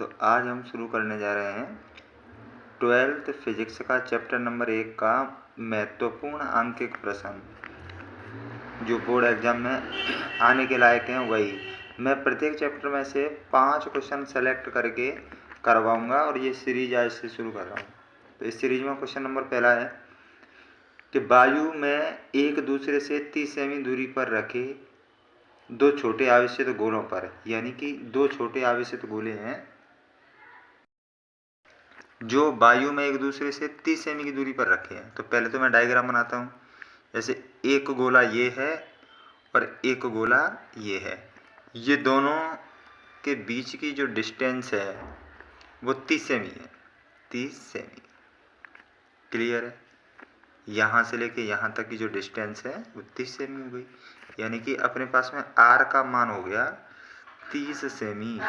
तो आज हम शुरू करने जा रहे हैं 12th फिजिक्स का चैप्टर नंबर 1 का महत्वपूर्ण आंकिक प्रश्न जो बोर्ड एग्जाम में आने के लायक हैं वही। मैं प्रत्येक चैप्टर में से 5 क्वेश्चन सेलेक्ट करके करवाऊंगा और ये सीरीज आज से शुरू कर रहा हूँ। तो इस सीरीज में क्वेश्चन नंबर पहला है कि वायु में एक दूसरे से 30 सेमी दूरी पर रखे दो छोटे आवेशित गोलों पर, यानी कि दो छोटे आवेशित गोले हैं जो वायु में एक दूसरे से 30 सेमी की दूरी पर रखे हैं। तो पहले तो मैं डायग्राम बनाता हूँ। जैसे एक गोला ये है और एक गोला ये है। ये दोनों के बीच की जो डिस्टेंस है वो 30 सेमी है। 30 सेमी क्लियर है। यहाँ से लेके यहाँ तक की जो डिस्टेंस है वो 30 सेमी हो गई, यानी कि अपने पास में आर का मान हो गया 30 सेमी।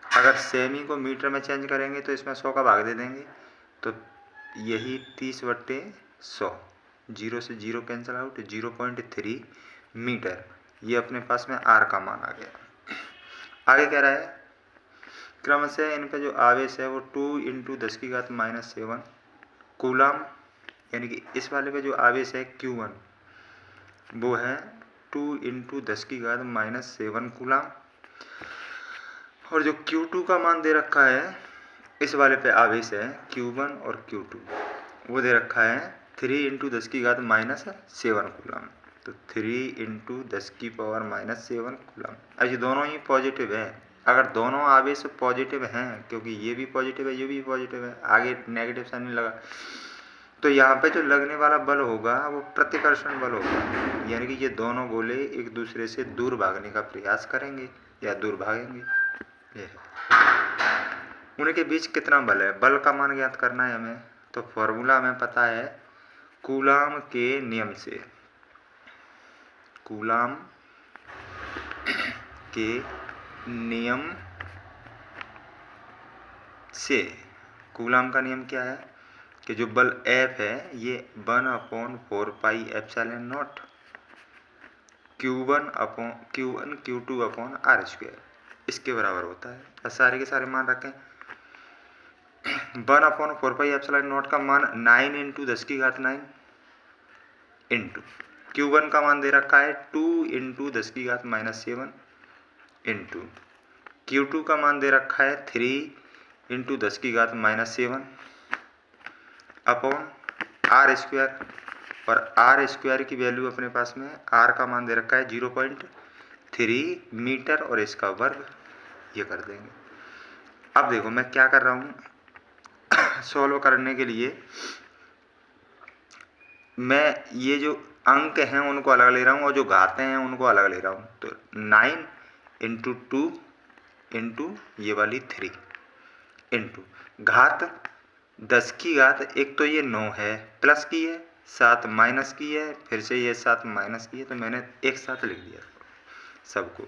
अगर सेमी को मीटर में चेंज करेंगे तो इसमें 100 का भाग दे देंगे, तो यही 30/100, 0 से 0 कैंसिल आउट, 0.3 मीटर। ये अपने पास में आर का मान आ गया। आगे कह रहा है क्रम से इन पे जो आवेश है वो 2 × 10⁻⁻7 कूलम, यानी कि इस वाले पे जो आवेश है Q1 वो है 2 × 10⁻⁻7 कूलम, और जो Q2 का मान दे रखा है इस वाले पे आवेश है Q1 और Q2 वो दे रखा है 3 × 10⁻⁻7 कूलम। तो 3 × 10⁻⁻7 कूलम। अब ये दोनों ही पॉजिटिव है। अगर दोनों आवेश पॉजिटिव हैं, क्योंकि ये भी पॉजिटिव है ये भी पॉजिटिव है, आगे नेगेटिव साइन नहीं लगा, तो यहाँ पे जो लगने वाला बल होगा वो प्रतिकर्षण बल होगा, यानी कि ये दोनों गोले एक दूसरे से दूर भागने का प्रयास करेंगे या दूर भागेंगे। उनके बीच कितना बल है, बल का मान ज्ञात करना है हमें। तो फॉर्मूला हमें पता है कूलाम के नियम से। कूलाम के नियम से, कूलाम का नियम क्या है कि जो बल F है ये 1/4πε0 Q1 Q2/r², इसके बराबर होता है। सारे के सारे मान रखें। 1/4πε0 का मान 9 × 10⁹ इंटू Q1 का मान दे रखा है 2 × 10⁻⁻7 इंटू Q2 का मान दे रखा है 3 × 10⁻⁻7 अपॉन r², और r² की वैल्यू अपने पास में r का मान दे रखा है 0.3 मीटर और इसका वर्ग, ये कर देंगे। अब देखो मैं क्या कर रहा हूँ, सॉल्व करने के लिए मैं ये जो अंक हैं उनको अलग ले रहा हूँ और जो घातें हैं उनको अलग ले रहा हूँ। तो 9 × 2 इंटू ये वाली 3 इंटू घात 10 की घात, एक तो ये 9 है प्लस की है, 7 माइनस की है, फिर से ये 7 माइनस की है, तो मैंने एक साथ लिख दिया सबको,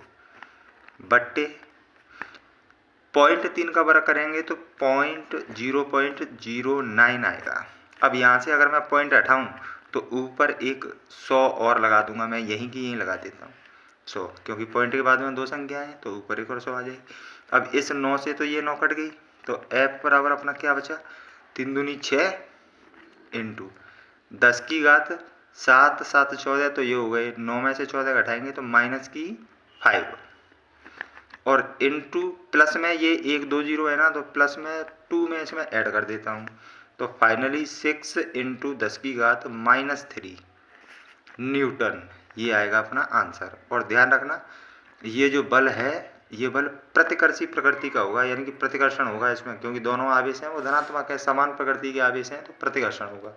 बट्टे 0.3 का वर्ग करेंगे तो 0.09 आएगा। अब यहाँ से अगर मैं पॉइंट हटाऊँ तो ऊपर एक 100 और लगा दूंगा, मैं यहीं की यहीं लगा देता हूँ 100, क्योंकि पॉइंट के बाद में 2 संख्या है तो ऊपर एक और 100 आ जाएगी। अब इस 9 से तो ये 9 कट गई, तो F बराबर अपना क्या बचा, 3 दूनी 6 इंटू 10 की घात 7 7 14, तो ये हो गए 9 में से 14 घटाएंगे तो -5, और इंटू प्लस में ये 1 2 0 है ना, तो प्लस में 2 में इसमें ऐड कर देता हूँ, तो फाइनली 6 × 10 की घात -3 न्यूटन, ये आएगा अपना आंसर। और ध्यान रखना ये जो बल है ये बल प्रतिकर्षी प्रकृति का होगा, यानी कि प्रतिकर्षण होगा इसमें, क्योंकि दोनों आवेश हैं वो धनात्मक है, समान प्रकृति के आवेश हैं, तो प्रतिकर्षण होगा।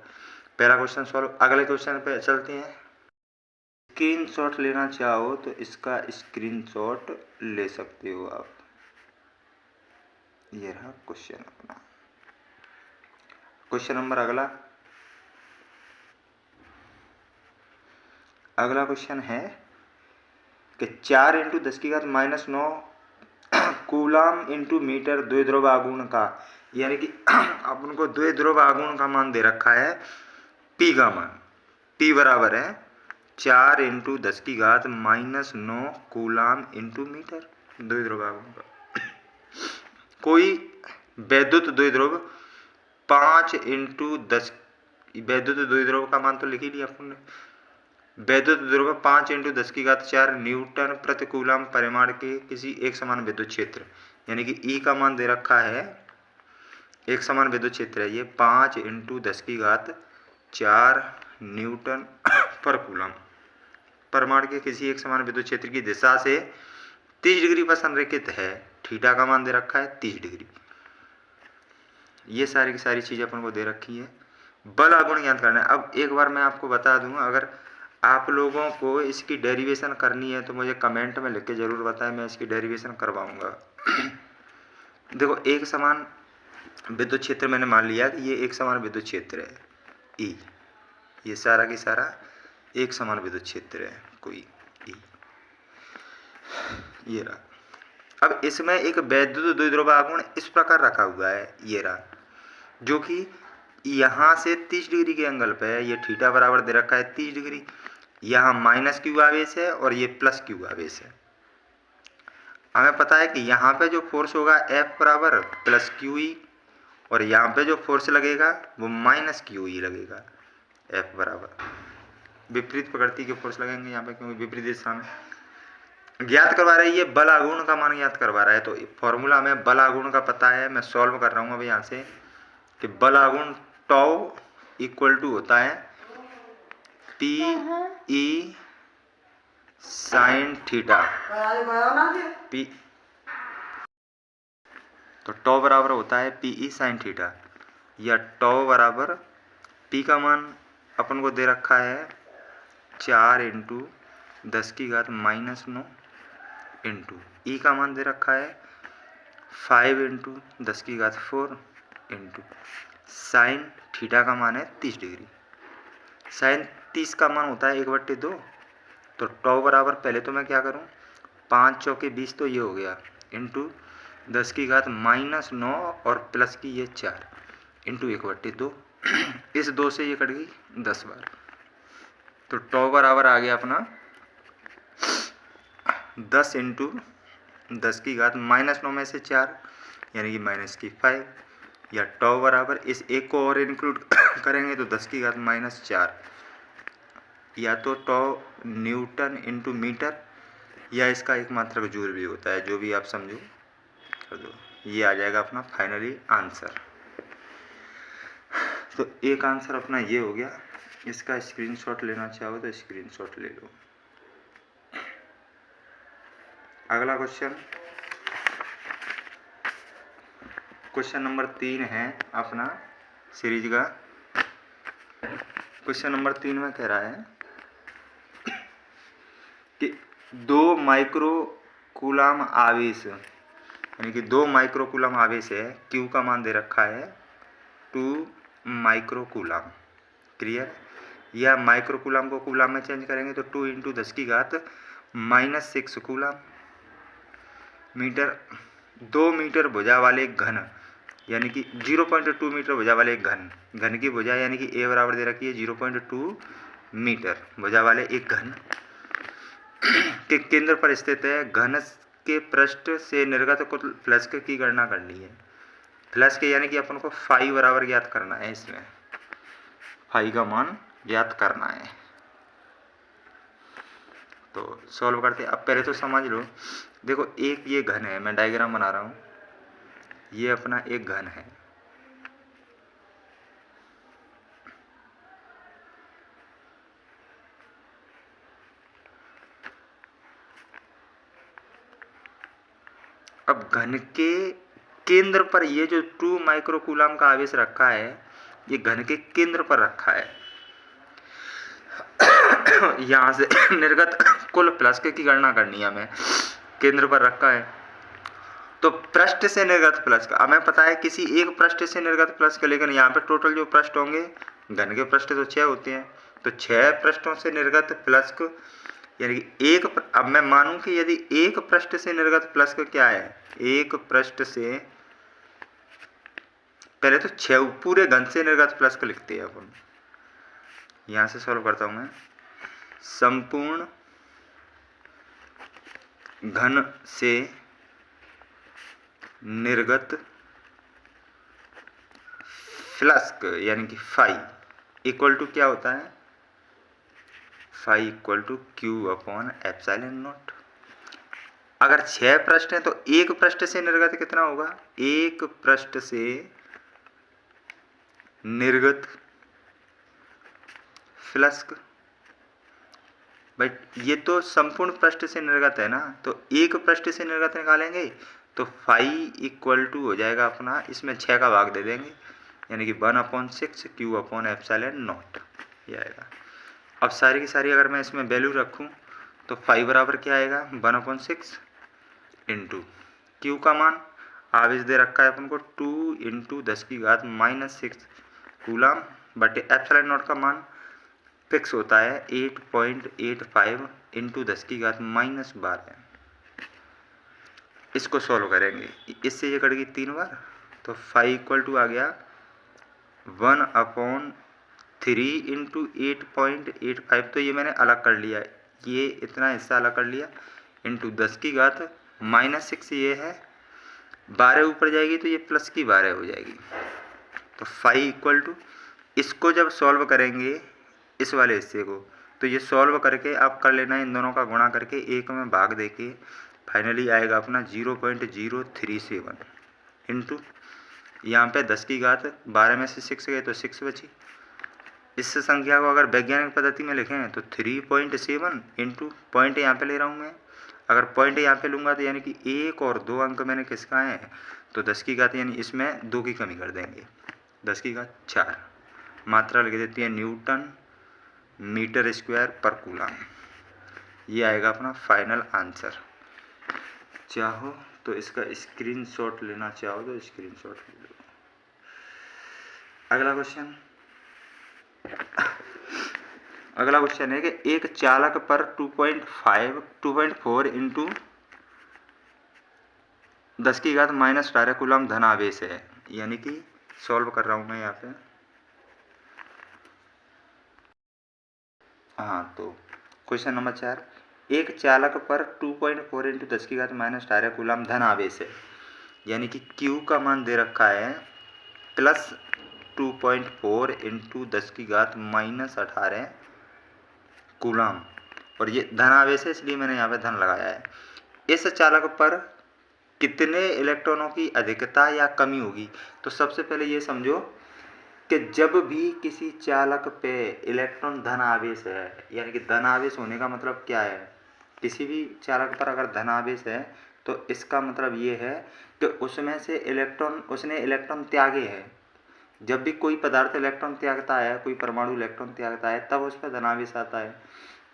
पहला क्वेश्चन सॉल्व। अगले क्वेश्चन पे चलते हैं। स्क्रीनशॉट लेना चाहो तो इसका स्क्रीनशॉट ले सकते हो आप। ये रहा क्वेश्चन अपना। क्वेश्चन नंबर अगला क्वेश्चन है कि 4 × 10⁻⁻9 कूलाम इंटू मीटर द्विध्रुव आघूर्ण का, यानी कि अपन को द्विध्रुव आघूर्ण का मान दे रखा है P का मान। P बराबर है 4 × 10⁻⁻9 कूलाम इंटू मीटर द्विध्रुव आघूर्ण का। कोई वैद्युत द्विध्रुव 5 × 10, वैद्युत द्विध्रुव का मान तो लिख ही लिया अपन। वैद्युत द्विध्रुव 5 × 10⁴ न्यूटन प्रति कूलम परिमाण के किसी एक समान विद्युत क्षेत्र, यानी कि ई का मान दे रखा है, एक समान विद्युत क्षेत्र है ये 5 × 10⁴ न्यूटन पर कूलम परिमाण के किसी एक समान विद्युत क्षेत्र की दिशा से 30 डिग्री पर संरेखित है। थीटा का मान दे रखा है 30 डिग्री। ये सारी की सारी चीज़ें अपन को दे रखी है। बल आघूर्ण ज्ञात करना है। अब एक बार मैं आपको बता दूं, अगर आप लोगों को इसकी डेरिवेशन करनी है तो मुझे कमेंट में लिख के ज़रूर बताएं, मैं इसकी डेरिवेशन करवाऊंगा। देखो, एक समान विद्युत क्षेत्र मैंने मान लिया कि ये एक समान विद्युत क्षेत्र है ई, ये सारा की सारा एक समान विद्युत क्षेत्र है कोई ई, ये रहा। अब इसमें एक वैद्युत द्विध्रुव आघूर्ण इस प्रकार रखा हुआ है, ये रहा, जो कि यहाँ से 30 डिग्री के एंगल पे है। ये थीटा बराबर दे रखा है 30 डिग्री। यहाँ -q आवेश है और ये +q आवेश है। हमें पता है कि यहाँ पे जो फोर्स होगा F बराबर +QE और यहाँ पे जो फोर्स लगेगा वो -QE लगेगा। F बराबर विपरीत प्रकृति के फोर्स लगेंगे यहाँ पे, क्योंकि विपरीत दिशा में। ज्ञात करवा रही है बल आघूर्ण का मान ज्ञात करवा रहा है, तो फॉर्मूला हमें बल आघूर्ण का पता है, मैं सॉल्व कर रहा हूँ अब यहाँ से कि बल आघूर्ण टॉ इक्वल टू होता है PE sin थीटा। तो टॉ बराबर होता है PE sin थीटा, या टॉ बराबर P का मान अपन को दे रखा है 4 × 10⁻⁹ इंटू ई का मान दे रखा है 5 × 10⁴ इंटू साइन थीटा का मान है 30 डिग्री। साइन 30 का मान होता है 1/2। तो टॉ बराबर, पहले तो मैं क्या करूं, 5 चौके 20 तो ये हो गया, इंटू 10⁻⁹ और प्लस की ये 4 इंटू 1/2। इस 2 से ये कट गई 10 बार। तो टॉ बराबर आ गया अपना 10 × 10⁻⁹ में से 4 यानी कि -5, या टॉ बराबर इस एक को और इंक्लूड करेंगे तो 10⁻⁴, या तो टॉ न्यूटन इंटू मीटर, या इसका एक मात्रक जूल भी होता है, जो भी आप समझो कर दो। ये आ जाएगा अपना फाइनली आंसर। तो एक आंसर अपना ये हो गया। इसका स्क्रीनशॉट लेना चाहो तो स्क्रीनशॉट ले लो। अगला क्वेश्चन नंबर 3 है अपना सीरीज का। क्वेश्चन नंबर 3 में कह रहा है कि 2 माइक्रो कूलम आवेश, यानी कि 2 माइक्रो कूलम आवेश है, Q का मान दे रखा है 2 माइक्रो कूलम। क्लियर? या माइक्रो कूलम को कूलम में चेंज करेंगे तो 2 × 10⁻⁻6 कूलम मीटर। 2 मीटर भुजा वाले घन, यानी कि 0.2 मीटर भुजा वाले एक घन की भुजा, यानी कि A बराबर दे रखी है 0.2 मीटर भुजा वाले एक घन के केंद्र पर स्थित है। घन के पृष्ठ से निर्गत कुल फ्लक्स की गणना करनी है। फ्लक्स के यानी कि अपन को फाई बराबर ज्ञात करना है, इसमें फाई का मान ज्ञात करना है। तो सॉल्व करते हैं। अब पहले तो समझ लो, देखो एक ये घन है, मैं डायग्राम बना रहा हूँ, ये अपना एक घन है। अब घन के केंद्र पर ये जो 2 माइक्रो कूलम का आवेश रखा है, ये घन के केंद्र पर रखा है। यहाँ से निर्गत कुल फ्लक्स की गणना करनी है हमें, केंद्र पर रखा है। तो पृष्ठ से निर्गत फ्लक्स का हमें पता है, किसी एक पृष्ठ से निर्गत फ्लक्स का, लेकिन यहाँ पे टोटल जो पृष्ठ होंगे, घन के पृष्ठ तो 6 होते हैं, तो 6 पृष्ठों से निर्गत फ्लक्स, यानी कि एक, अब मैं मानूं कि यदि एक पृष्ठ से निर्गत फ्लक्स क्या है, एक पृष्ठ से, पहले तो 6 पूरे घन से निर्गत फ्लक्स लिखते हैं अपन। यहाँ से सॉल्व करता हूँ मैं। संपूर्ण घन से निर्गत फ्लक्स यानी कि फाई इक्वल टू क्या होता है, phi equal to q upon epsilon naught. अगर 6 पृष्ठ हैं तो एक पृष्ठ से निर्गत कितना होगा, एक पृष्ठ से निर्गत फ्लक्स, बट ये तो संपूर्ण पृष्ठ से निर्गत है ना, तो एक पृष्ठ से निर्गत निकालेंगे तो फाई इक्वल टू हो जाएगा अपना, इसमें 6 का भाग दे देंगे यानी कि 1/6 क्यू अपॉन एप्सिलॉन नॉट ये आएगा। अब सारी की सारी अगर मैं इसमें वैल्यू रखूं तो फाई बराबर क्या आएगा, 1/6 इंटू क्यू का मान आवेश दे रखा है अपन को 2 इंटू 10⁻⁻6 कूलम बटे एप्सिलॉन नॉट का मान फिक्स होता है 8.85 इंटू 10⁻12। इसको सॉल्व करेंगे, इससे ये कट गई 3 बार तो फाई इक्वल टू आ गया 1/3 इंटू 8.85, तो ये मैंने अलग कर लिया, ये इतना हिस्सा अलग कर लिया इंटू 10⁻6 ये है 12 ऊपर जाएगी तो ये प्लस की 12 हो जाएगी। तो फाई इक्वल टू, इसको जब सॉल्व करेंगे इस वाले हिस्से को तो ये सॉल्व करके आप कर लेना इन दोनों का गुणा करके एक में भाग देके फाइनली आएगा अपना 0.037 इंटू यहाँ पे 10⁻12 में से 6 गए तो 6 बची। इस संख्या को अगर वैज्ञानिक पद्धति में लिखें तो 3.7 इंटू पॉइंट यहाँ पे ले रहा हूँ मैं, अगर पॉइंट यहाँ पे लूँगा तो यानी कि 1 और 2 अंक मैंने किसका है तो 10⁻, यानी इसमें 2 की कमी कर देंगे 10⁻4। मात्रा लिख देती है न्यूटन मीटर स्क्वायर पर कूलम। ये आएगा अपना फाइनल आंसर। चाहो तो इसका स्क्रीनशॉट लेना चाहो तो स्क्रीनशॉट ले लो। अगला क्वेश्चन है कि एक चालक पर 2.4 इंटू 10⁻⁻18 कूलम धन आवेश है, यानी कि सॉल्व कर रहा हूँ मैं यहाँ पे। हाँ, तो क्वेश्चन नंबर 4, एक चालक पर 2.4 इंटू 10⁻⁻18 कूलम धन आवेश है, यानी कि Q का मान दे रखा है प्लस 2.4 इंटू 10⁻⁻18 कूलम, और ये धन आवेश है इसलिए मैंने यहाँ पे धन लगाया है। इस चालक पर कितने इलेक्ट्रॉनों की अधिकता या कमी होगी, तो सबसे पहले ये समझो कि जब भी किसी चालक पे इलेक्ट्रॉन धन आवेश है, यानी कि धन आवेश होने का मतलब क्या है, किसी भी चालक पर अगर धन आवेश है तो इसका मतलब ये है कि उसमें से उसने इलेक्ट्रॉन त्यागे हैं। जब भी कोई पदार्थ इलेक्ट्रॉन त्यागता है, कोई परमाणु इलेक्ट्रॉन त्यागता है, तब उस पर धनावेश आता है,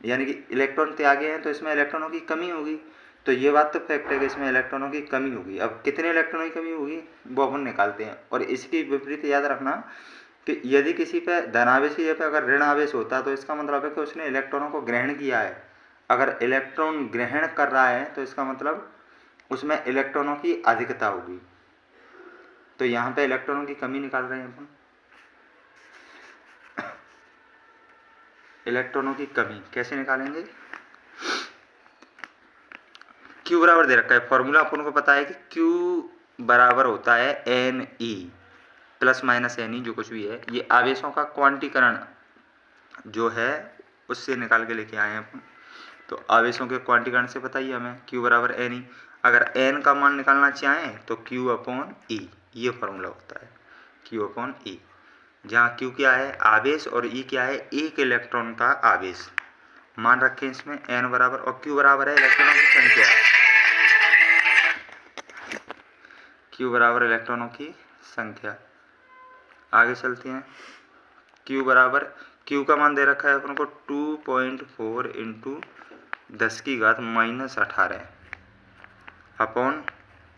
यानी कि इलेक्ट्रॉन त्यागे हैं तो इसमें इलेक्ट्रॉनों की कमी होगी। तो ये बात तो फैक्ट है कि इसमें इलेक्ट्रॉनों की कमी होगी। अब कितने इलेक्ट्रॉनों की कमी होगी वो अपन निकालते हैं। और इसकी विपरीत याद रखना कि यदि किसी पे धनावेश की जगह अगर ऋण आवेश होता तो इसका मतलब है कि उसने इलेक्ट्रॉनों को ग्रहण किया है। अगर इलेक्ट्रॉन ग्रहण कर रहा है तो इसका मतलब उसमें इलेक्ट्रॉनों की अधिकता होगी। तो यहाँ पे इलेक्ट्रॉनों की कमी निकाल रहे हैं अपन। इलेक्ट्रॉनों की कमी कैसे निकालेंगे, Q बराबर दे रखा है, फॉर्मूला अपन को पता है कि Q बराबर होता है Ne प्लस माइनस Ne जो कुछ भी है। ये आवेशों का क्वांटीकरण जो है उससे निकाल के लेके आए हैं अपन। तो आवेशों के क्वांटीकरण से बताइए हमें Q बराबर Ne। अगर N का मान निकालना चाहें तो Q अपॉन E, ये फॉर्मूला होता है Q अपॉन E, जहाँ Q क्या है आवेश और E क्या है एक इलेक्ट्रॉन का आवेश। मान रखें इसमें N बराबर, और Q बराबर है इलेक्ट्रॉनों की संख्या, Q बराबर इलेक्ट्रॉनों की संख्या। आगे चलते हैं। Q बराबर, Q का मान दे रखा है अपन को 2.4 इंटू 10⁻18 अपॉन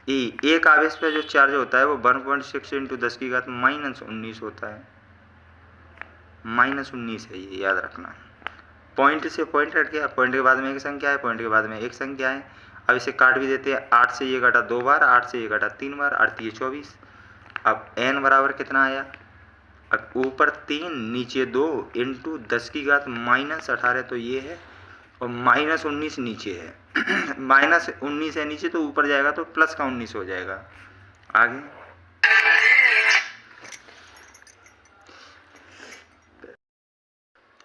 E। एक आवेश पे जो चार्ज होता है वो 1.6 इंटू 10⁻19 होता है, -19 है, ये याद रखना। पॉइंट से पॉइंट हट गया, पॉइंट के बाद में एक संख्या है, पॉइंट के बाद में एक संख्या है। अब इसे काट भी देते हैं, 8 से ये घटा 2 बार, 8 से ये घटा 3 बार, 8 ये 24। अब n बराबर कितना आया, अब ऊपर 3 नीचे 2 इंटू 10⁻18 तो ये है, और -19 नीचे है। -19 है नीचे तो ऊपर जाएगा तो प्लस का 19 हो जाएगा। आगे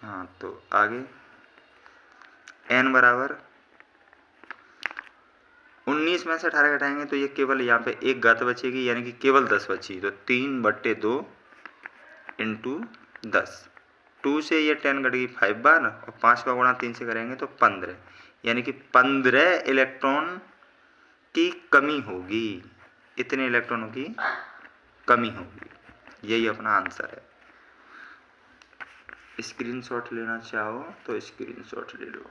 हाँ, तो आगे n बराबर 19 में से 18 घटाएंगे तो ये केवल यहाँ पे एक घात बचेगी, यानी कि केवल 10 बची। तो 3/2 इंटू 10। 2 से ये 10 घट गई 5 बार, और 5 का गुणा 3 से करेंगे तो 15, यानी कि 15 इलेक्ट्रॉन की कमी होगी, इतने इलेक्ट्रॉनों की कमी होगी। यही अपना आंसर है। स्क्रीनशॉट लेना चाहो तो स्क्रीनशॉट ले लो।